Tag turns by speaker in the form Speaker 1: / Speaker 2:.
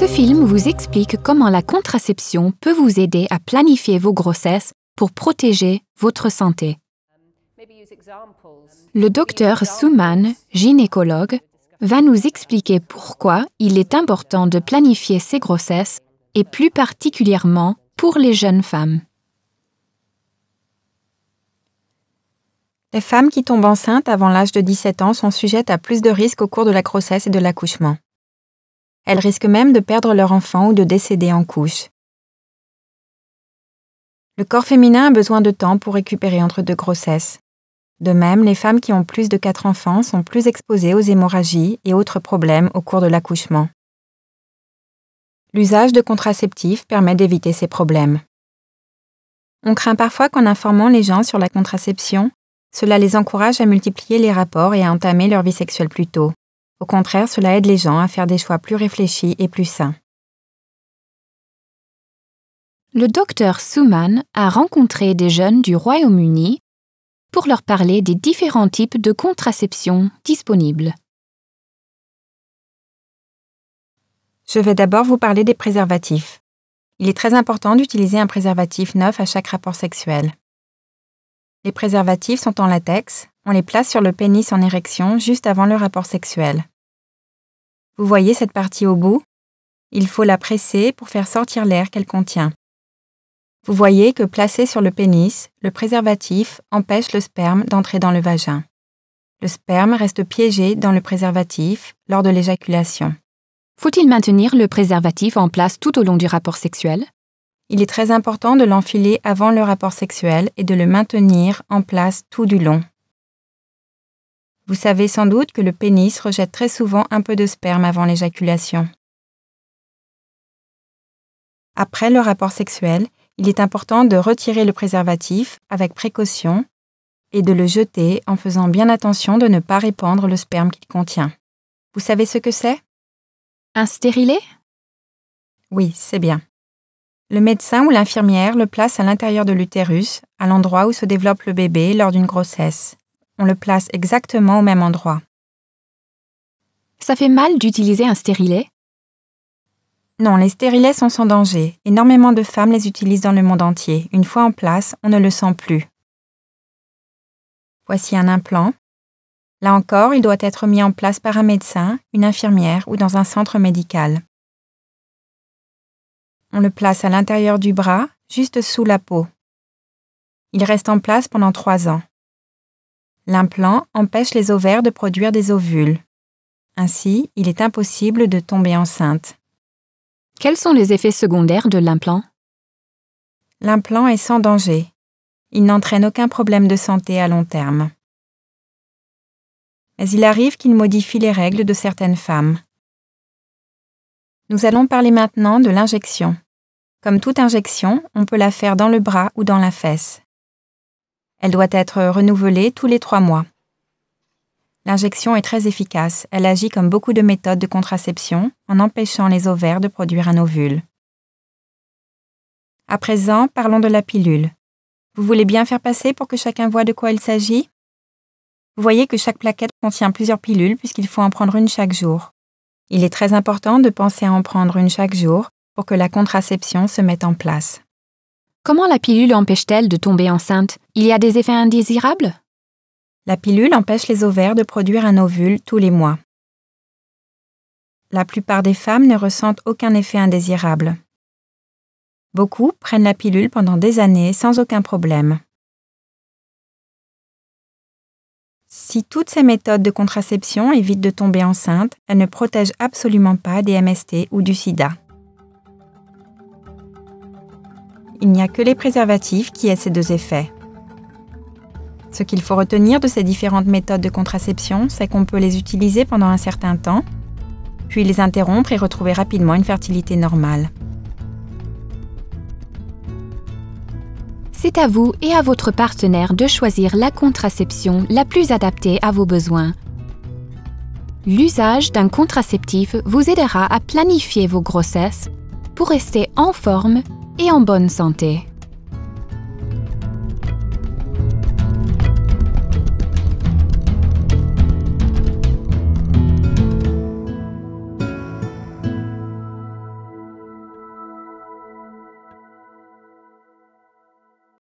Speaker 1: Ce film vous explique comment la contraception peut vous aider à planifier vos grossesses pour protéger votre santé. Le docteur Suman, gynécologue, va nous expliquer pourquoi il est important de planifier ses grossesses et plus particulièrement pour les jeunes femmes.
Speaker 2: Les femmes qui tombent enceintes avant l'âge de 17 ans sont sujettes à plus de risques au cours de la grossesse et de l'accouchement. Elles risquent même de perdre leur enfant ou de décéder en couche. Le corps féminin a besoin de temps pour récupérer entre deux grossesses. De même, les femmes qui ont plus de 4 enfants sont plus exposées aux hémorragies et autres problèmes au cours de l'accouchement. L'usage de contraceptifs permet d'éviter ces problèmes. On craint parfois qu'en informant les gens sur la contraception, cela les encourage à multiplier les rapports et à entamer leur vie sexuelle plus tôt. Au contraire, cela aide les gens à faire des choix plus réfléchis et plus sains.
Speaker 1: Le docteur Suman a rencontré des jeunes du Royaume-Uni pour leur parler des différents types de contraception disponibles.
Speaker 2: Je vais d'abord vous parler des préservatifs. Il est très important d'utiliser un préservatif neuf à chaque rapport sexuel. Les préservatifs sont en latex, on les place sur le pénis en érection juste avant le rapport sexuel. Vous voyez cette partie au bout? Il faut la presser pour faire sortir l'air qu'elle contient. Vous voyez que placé sur le pénis, le préservatif empêche le sperme d'entrer dans le vagin. Le sperme reste piégé dans le préservatif lors de l'éjaculation.
Speaker 1: Faut-il maintenir le préservatif en place tout au long du rapport sexuel?
Speaker 2: Il est très important de l'enfiler avant le rapport sexuel et de le maintenir en place tout du long. Vous savez sans doute que le pénis rejette très souvent un peu de sperme avant l'éjaculation. Après le rapport sexuel, il est important de retirer le préservatif avec précaution et de le jeter en faisant bien attention de ne pas répandre le sperme qu'il contient. Vous savez ce que c'est?
Speaker 1: Un stérilet?
Speaker 2: Oui, c'est bien. Le médecin ou l'infirmière le place à l'intérieur de l'utérus, à l'endroit où se développe le bébé lors d'une grossesse. On le place exactement au même endroit.
Speaker 1: Ça fait mal d'utiliser un stérilet?
Speaker 2: Non, les stérilets sont sans danger. Énormément de femmes les utilisent dans le monde entier. Une fois en place, on ne le sent plus. Voici un implant. Là encore, il doit être mis en place par un médecin, une infirmière ou dans un centre médical. On le place à l'intérieur du bras, juste sous la peau. Il reste en place pendant 3 ans. L'implant empêche les ovaires de produire des ovules. Ainsi, il est impossible de tomber enceinte.
Speaker 1: Quels sont les effets secondaires de l'implant?
Speaker 2: L'implant est sans danger. Il n'entraîne aucun problème de santé à long terme. Mais il arrive qu'il modifie les règles de certaines femmes. Nous allons parler maintenant de l'injection. Comme toute injection, on peut la faire dans le bras ou dans la fesse. Elle doit être renouvelée tous les 3 mois. L'injection est très efficace. Elle agit comme beaucoup de méthodes de contraception en empêchant les ovaires de produire un ovule. À présent, parlons de la pilule. Vous voulez bien faire passer pour que chacun voie de quoi il s'agit? Vous voyez que chaque plaquette contient plusieurs pilules puisqu'il faut en prendre une chaque jour. Il est très important de penser à en prendre une chaque jour pour que la contraception se mette en place.
Speaker 1: Comment la pilule empêche-t-elle de tomber enceinte? Il y a des effets indésirables?
Speaker 2: La pilule empêche les ovaires de produire un ovule tous les mois. La plupart des femmes ne ressentent aucun effet indésirable. Beaucoup prennent la pilule pendant des années sans aucun problème. Si toutes ces méthodes de contraception évitent de tomber enceinte, elles ne protègent absolument pas des MST ou du sida. Il n'y a que les préservatifs qui aient ces 2 effets. Ce qu'il faut retenir de ces différentes méthodes de contraception, c'est qu'on peut les utiliser pendant un certain temps, puis les interrompre et retrouver rapidement une fertilité normale.
Speaker 1: C'est à vous et à votre partenaire de choisir la contraception la plus adaptée à vos besoins. L'usage d'un contraceptif vous aidera à planifier vos grossesses pour rester en forme et en bonne santé.